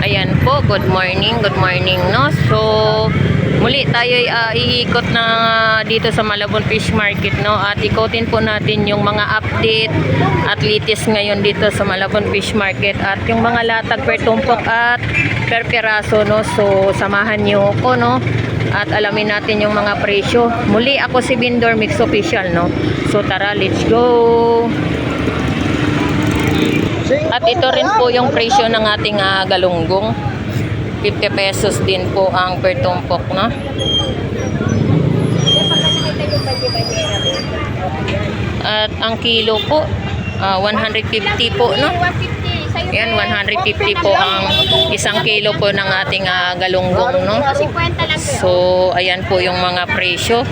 Ayan po, good morning, no? So, muli tayo iikot na dito sa Malabon Fish Market, no? At ikotin po natin yung mga update at latest ngayon dito sa Malabon Fish Market at yung mga latag per tumpok at per piraso, no? So, samahan niyo ko, no? At alamin natin yung mga presyo. Muli ako si Bindor Mix Official, no? So, tara, let's go! At ito rin po yung presyo ng ating galunggong. 50 pesos din po ang per tumpok, no? At ang kilo po 150 po, no? Yan, 150 po ang isang kilo po ng ating galunggong, no? So, ayan po yung mga presyo.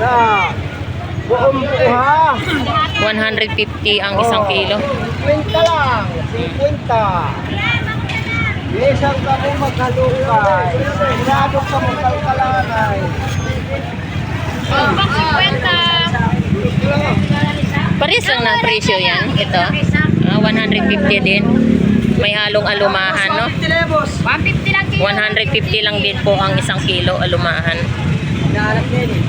150 ang isang kilo. 50 lang, 50. Isang ka mo maghalukay. Sigurado ka mo kalkalanay. 50. Pares lang ng presyo yan. Ito. 150 din. May halong alumahan, no? 150 lang kilo. 150 lang din po ang isang kilo alumahan. Nahanap din eh.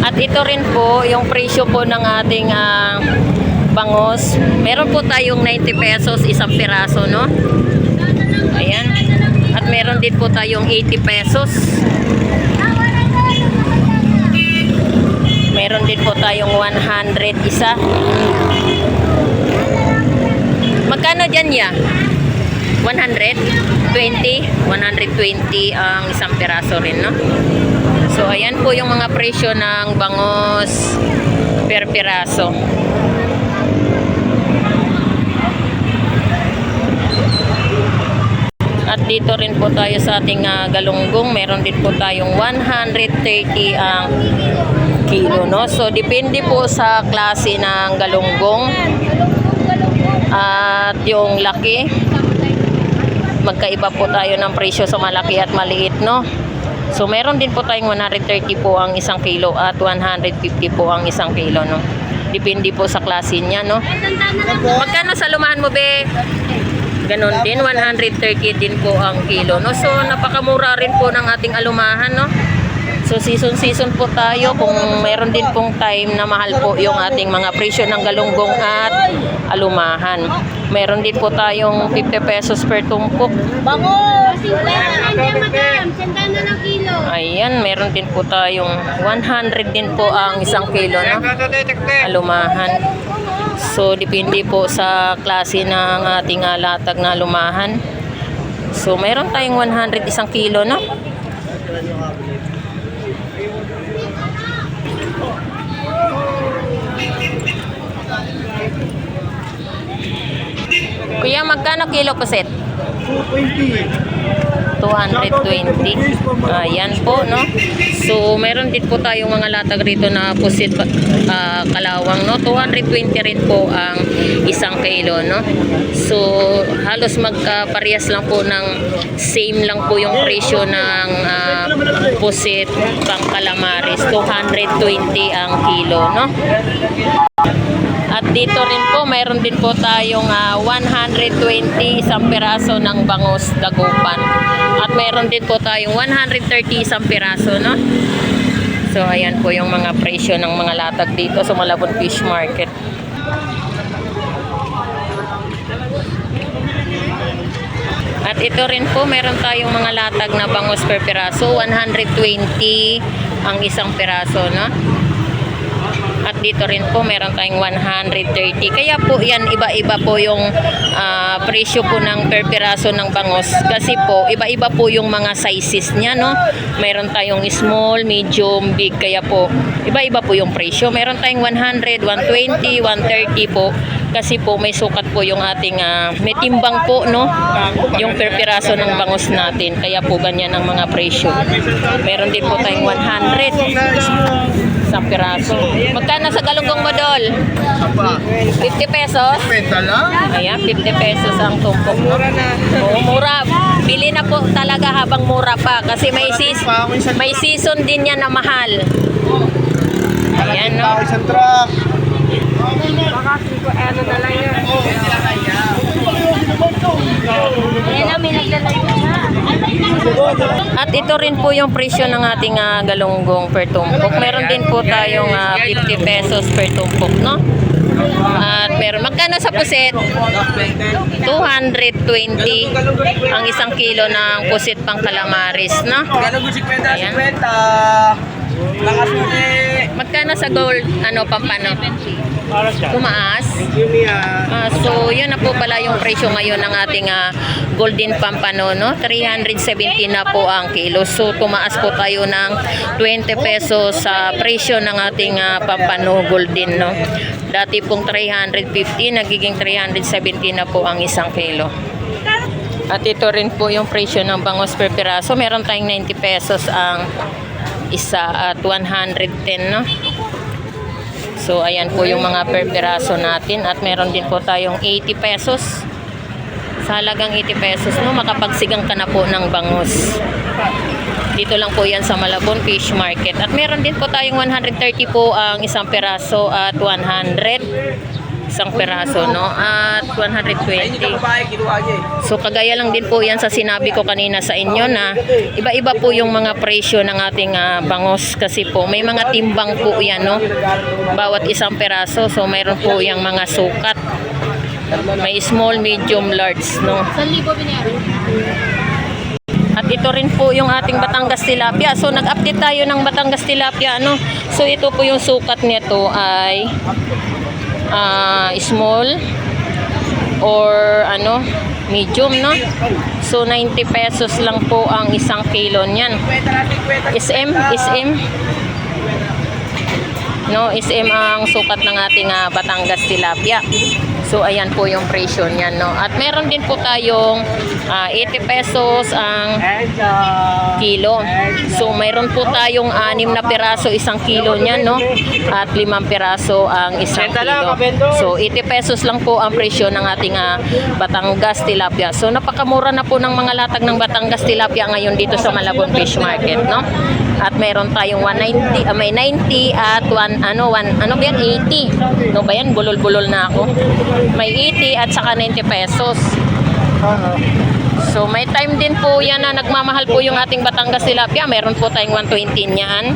At ito rin po yung presyo po ng ating bangos. Meron po tayong 90 pesos isang piraso, no? Ayan. At meron din po tayong 80 pesos. Meron din po tayong 100 isa. Magkano dyan ya? 120? 120 ang isang piraso rin, no? So, ayan po yung mga presyo ng bangos per piraso. At dito rin po tayo sa ating galunggong. Meron din po tayong 130 ang kilo, no? So, depende po sa klase ng galunggong at yung laki. Magkaiba po tayo ng presyo sa malaki at maliit, no? So, meron din po tayong 130 po ang isang kilo at 150 po ang isang kilo, no? Depende po sa klase niya, no? Magkano sa lumahan mo, be? Ganon din, 130 din po ang kilo, no? So, napakamura rin po ng ating alumahan, no? So, season po tayo. Kung meron din pong time na mahal po yung ating mga presyo ng galunggong at alumahan. Meron din po tayong 50 pesos per tumpok. Ayan, meron din po tayong 100 din po ang isang kilo, no? Alumahan. So, depende po sa klase ng ating latag na alumahan. So, meron tayong 100 isang kilo, no? Kuya, magkano kilo puset? 220. Ayan po, no? So, meron din po tayong mga latag rito na pusit kalawang, no? 220 rin po ang isang kilo, no? So, halos magparehas lang po ng same lang po yung presyo ng pusit pang calamares. 220 ang kilo, no? At dito rin po, mayroon din po tayong 120 isang piraso ng bangos dagupan. At mayroon din po tayong 130 isang piraso, no? So, ayan po yung mga presyo ng mga latag dito sa Malabon Fish Market. At ito rin po, meron tayong mga latag na bangos per piraso. 120 ang isang piraso, no? At dito rin po meron tayong 130. Kaya po yan, iba-iba po yung presyo po ng per piraso ng bangos. Kasi po, iba-iba po yung mga sizes niya, no? Meron tayong small, medium, big. Kaya po, iba-iba po yung presyo. Meron tayong 100, 120, 130 po. Kasi po may sukat po yung ating may timbang po, no? Yung per piraso ng bangos natin. Kaya po ganyan ang mga presyo. Meron din po tayong 100. isang piraso. Magkano sa galunggong mo, Dol? Apa? 50 pesos? Benta lang. Ayan, 50 pesos ang tumpok. Mura na. Oo, mura. Bili na po talaga habang mura pa kasi may season din yan na mahal. Ayan, no? Isang truck. Baka ano na lang yan. Ayan na, may naglalagay na. At ito rin po yung presyo ng ating galunggong per tumpok. Meron din po tayong 50 pesos per tumpok, no? At meron, magkano sa puset? 220 ang isang kilo ng pusit pang calamaris, no? Gano'n 50, Ayan. 50. Nakasuli. Magkano sa gold, pampano? Tumaas? So, yun na po pala yung presyo ngayon ng ating golden pampano, no? 370 na po ang kilo. So, tumaas po tayo ng 20 pesos sa presyo ng ating pampano golden, no? Dati pong 350, nagiging 370 na po ang isang kilo. At ito rin po yung presyo ng bangos per piraso. Meron tayong 90 pesos ang isa at 110, no? So, ayan po yung mga per piraso natin. At meron din po tayong 80 pesos. Sa halagang 80 pesos, no, makapagsigang ka na po ng bangus. Dito lang po yan sa Malabon Fish Market. At meron din po tayong 130 po ang isang piraso at 100 isang piraso, no? At 120. So, kagaya lang din po yan sa sinabi ko kanina sa inyo na iba-iba po yung mga presyo ng ating bangus kasi po may mga timbang po yan, no? Bawat isang piraso. So, mayroon po yung mga sukat. May small, medium, large, no? At ito rin po yung ating Batangas tilapia. So, nag-update tayo ng Batangas tilapia, no? So, ito po yung sukat nito ay small or medium, no? So 90 pesos lang po ang isang kilo niyan. SM no, SM ang sukat ng ating Batangas tilapia. So ayan po yung presyo niyan, no? At meron din po tayong 80 pesos ang kilo. So mayroon po tayong 6 na piraso isang kilo niyan, no? At 5 piraso ang isang kilo. So 80 pesos lang po ang presyo ng ating Batangas tilapia. So napakamura na po ng mga latag ng Batangas tilapia ngayon dito sa Malabon Fish Market, no? At meron tayong 190, may 90 at 80. No ba yan? Bulol-bulol na ako. May 80 at saka 90 pesos. So may time din po yan na nagmamahal po yung ating Batangas tilapia. Meron po tayong 120 niyan.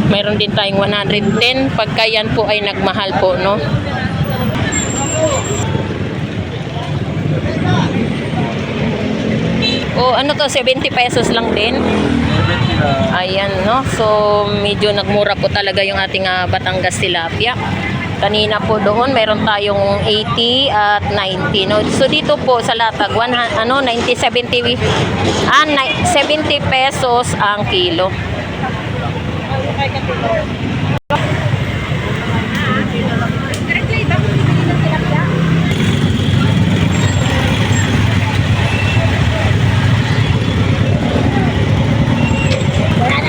Meron din tayong 110 pagka yan po ay nagmahal po, no? O ano to, 70 pesos lang din. Ayan, no? So medyo nagmura po talaga yung ating Batangas tilapia. Kanina po doon meron tayong 80 at 90, no? So dito po sa latag 90 70 70 pesos ang kilo.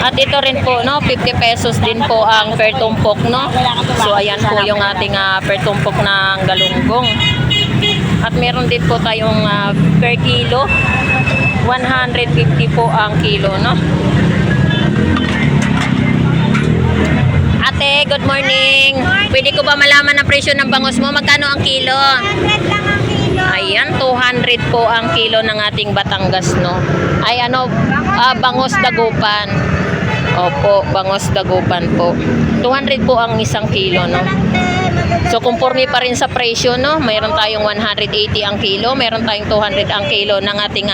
At ito rin po, no, 50 pesos din po ang per tumpok, no? So ayan po yung ating per tumpok ng galunggong. At meron din po tayong per kilo, 150 po ang kilo, no? Ate, good morning. Pwede ko ba malaman ang presyo ng bangus mo? Magkano ang kilo? 100 lang ang kilo. Ayan, 200 po ang kilo ng ating Batangas, no? Ay bangus dagupan. Opo, bangus dagupan po. 200 po ang isang kilo, no? So, conforme pa rin sa presyo, no? Mayroon tayong 180 ang kilo, meron tayong 200 ang kilo ng ating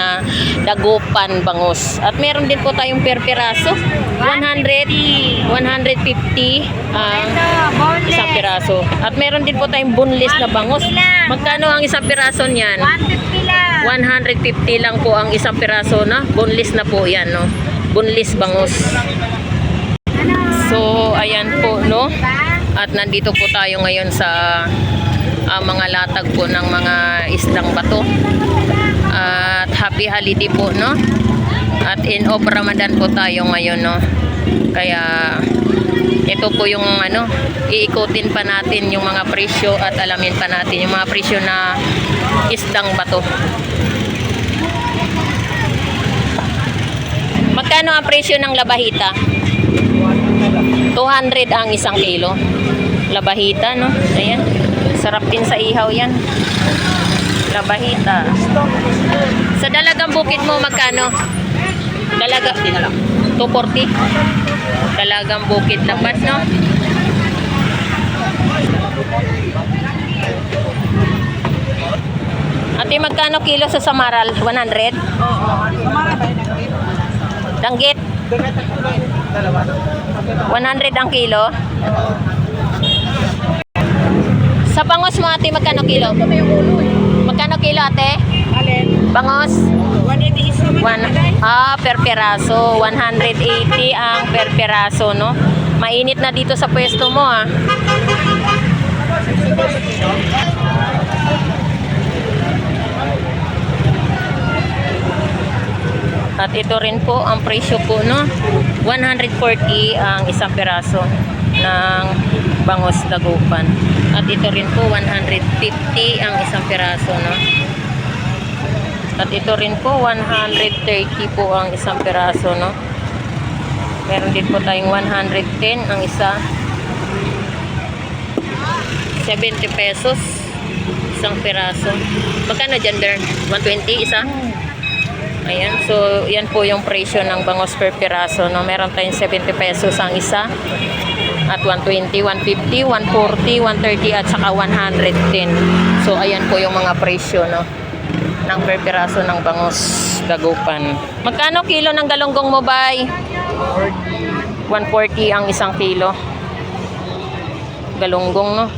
dagupan bangus. At meron din po tayong per piraso, 100, 150 isang piraso. At meron din po tayong boneless na bangus. Magkano ang isang piraso niyan? 150 lang. 150 lang po ang isang piraso, na boneless na po yan, no? Boneless bangus. So, ayan po, no? At nandito po tayo ngayon sa mga latag po ng mga isdang bato. At happy holiday po, no? At in of Ramadan po tayo ngayon, no? Kaya Ito po yung ano, iikutin pa natin yung mga presyo at alamin pa natin yung mga presyo na isdang bato. Magkano ang presyo ng labahita? 200 ang isang kilo. Labahita, no? Ayan. Sarap din sa ihaw yan. Labahita. Sa dalagang bukid mo, magkano? Dalaga, 240. Dalagang bukid lapat, no? Ate, magkano kilo sa Samaral? 100? Danggit? 100 ang kilo? Sa bangos mo, ate, magkano kilo? Magkano kilo, ate? Alin? Bangos? 180 is naman. Per peraso. 180 ang per peraso, no? Mainit na dito sa pwesto mo, ah. At ito rin po ang presyo po, no? 140 ang isang peraso ng bangos dagupan. At ito rin po 150 ang isang peraso, no? At ito rin po 130 po ang isang peraso, no? Meron din po tayong 110 ang isa. 70 pesos isang peraso. Magkano dyan, Bern? 120 isa? Ayan, so yan po yung presyo ng bangos per peraso, no? Meron tayong 70 pesos ang isa at 120, 150, 140, 130 at saka 110. So ayan po yung mga presyo, no, ng per peraso ng bangos dagupan. Magkano kilo ng galunggong mo, bay? 140 ang isang kilo. Galunggong, no?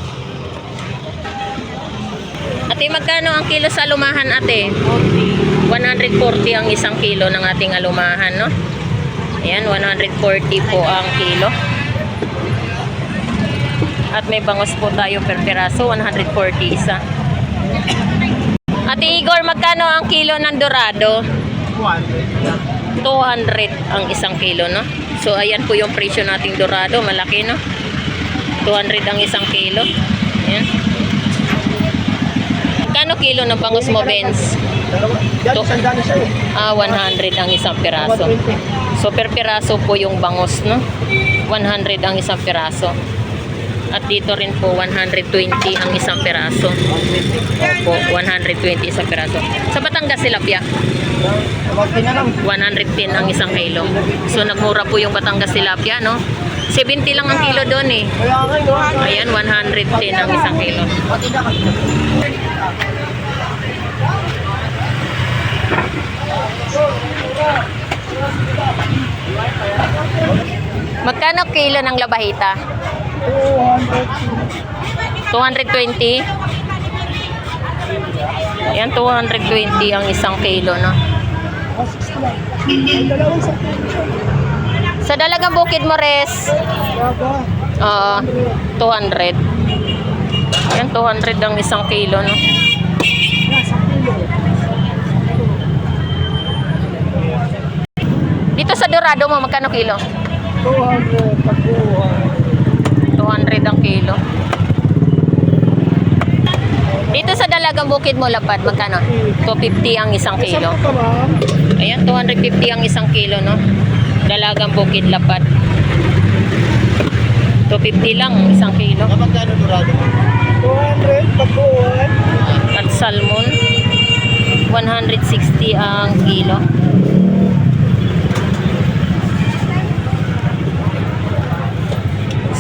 Ate, magkano ang kilo sa alumahan, ate? 140 ang isang kilo ng ating alumahan, no? Ayan, 140 po ang kilo. At may bangos po tayo per peraso, 140 isa. Ate Igor, magkano ang kilo ng dorado? 200 ang isang kilo, no? So, ayan po yung presyo nating dorado. Malaki, no? 200 ang isang kilo. Ayan. Magkano kilo ng bangos mo, Benz? 100 ang isang peraso. So, per peraso po yung bangos, no? 100 ang isang peraso. At dito rin po 120 ang isang peraso. Opo, 120 isang peraso. Sa Batangas tilapia, 110 ang isang kilo. So nagmura po yung Batangas tilapia, no? 70 lang ang kilo doon, eh. Ayan, 110 ang isang kilo. Magkano kilo ng labahita? 220. Ayan, 220 ang isang kilo, no? Sa Dalagang Bukid Mores, 200. Ayan, 200 ang isang kilo, no? Dito sa Dorado mo, magkano kilo? 200 ang kilo. Dito sa Dalagang Bukid mo, Lapad, magkano? 250 ang isang kilo. Ayan, 250 ang isang kilo, no? Dalagang Bukid, Lapad. 250 lang ang isang kilo. Magkano dorado? 200 pagkuhan. At salmon, 160 ang kilo.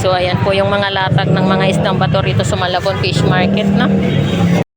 So ayan po yung mga latag ng mga isdang bato rito sa Malabon Fish Market, no?